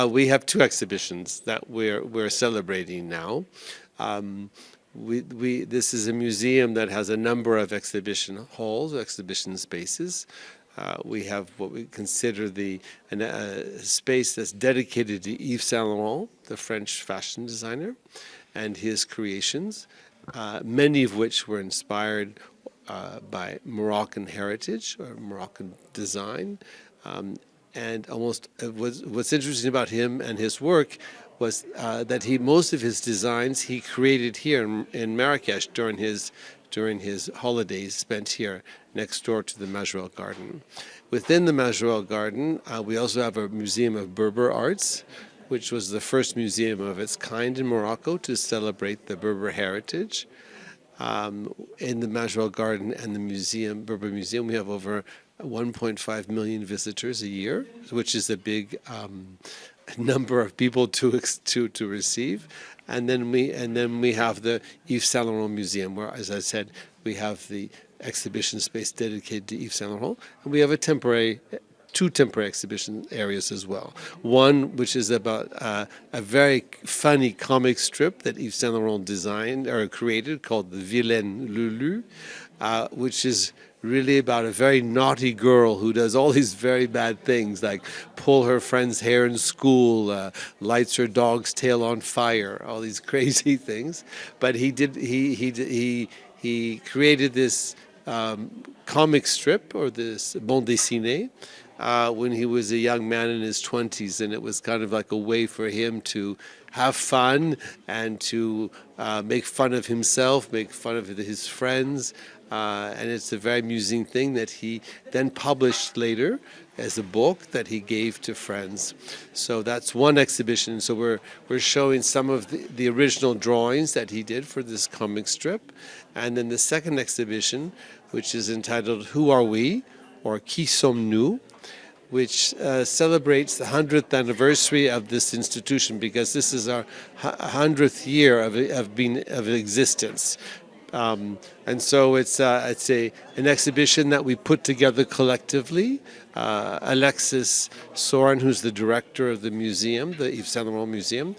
we have two exhibitions that we're celebrating now. This is a museum that has a number of exhibition halls, exhibition spaces. We have what we consider a space that's dedicated to Yves Saint Laurent, the French fashion designer, and his creations, many of which were inspired by Moroccan heritage or Moroccan design. And what's interesting about him and his work was that most of his designs he created here in Marrakech during his holidays spent here next door to the Majorelle Garden. Within the Majorelle Garden, we also have a Museum of Berber Arts, which was the first museum of its kind in Morocco to celebrate the Berber heritage. In the Majorelle Garden and the Berber Museum, we have over 1.5 million visitors a year, which is a big number of people to receive. And then we have the Yves Saint Laurent Museum, where, as I said, we have the exhibition space dedicated to Yves Saint Laurent, and we have two temporary exhibition areas as well. One which is about a very funny comic strip that Yves Saint Laurent designed or created called the Vilaine Lulu, which is really about a very naughty girl who does all these very bad things, like pull her friend's hair in school, lights her dog's tail on fire, all these crazy things. But he created this comic strip, or this bande dessinée, when he was a young man in his 20s, and it was kind of like a way for him to have fun and to make fun of himself, make fun of his friends. And it's a very amusing thing that he then published later as a book that he gave to friends. So that's one exhibition. So we're showing some of the original drawings that he did for this comic strip. And then the second exhibition, which is entitled Who Are We? Or Qui Sommes-nous? Which celebrates the 100th anniversary of this institution, because this is our 100th year of existence. And so it's an exhibition that we put together collectively. Alexis Soren, who's the director of the museum, the Yves Saint Laurent Museum,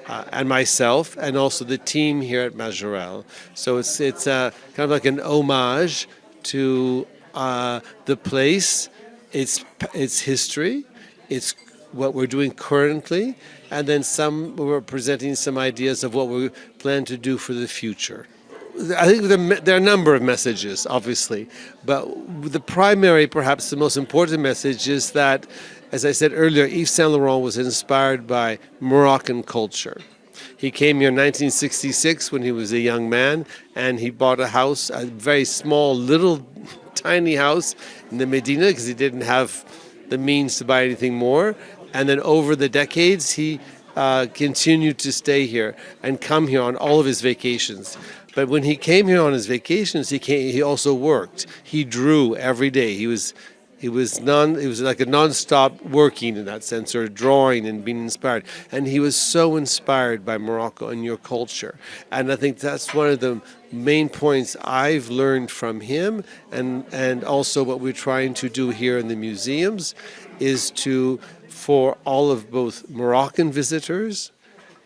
and myself, and also the team here at Majorelle. So it's kind of like an homage to the place, its history, it's what we're doing currently, and then we're presenting some ideas of what we plan to do for the future. I think there are a number of messages, obviously, but the primary, perhaps the most important message is that, as I said earlier, Yves Saint Laurent was inspired by Moroccan culture. He came here in 1966 when he was a young man, and he bought a house, a very small, little, tiny house in the Medina, because he didn't have the means to buy anything more. And then over the decades, he continued to stay here and come here on all of his vacations. But when he came here on his vacations, he also worked. He drew every day. He was like a non-stop working in that sense, or drawing and being inspired. And he was so inspired by Morocco and your culture. And I think that's one of the main points I've learned from him, and also what we're trying to do here in the museums is for all of both Moroccan visitors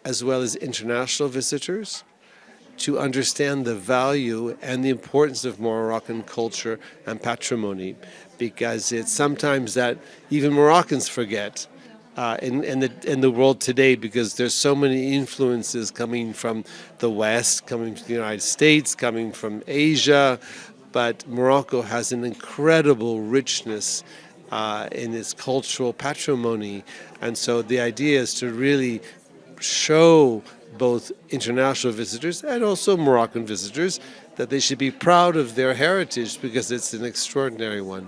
as well as international visitors to understand the value and the importance of Moroccan culture and patrimony, because it's sometimes that even Moroccans forget in the world today, because there's so many influences coming from the West, coming from the United States, coming from Asia, but Morocco has an incredible richness in its cultural patrimony. And so the idea is to really show both international visitors and also Moroccan visitors that they should be proud of their heritage, because it's an extraordinary one.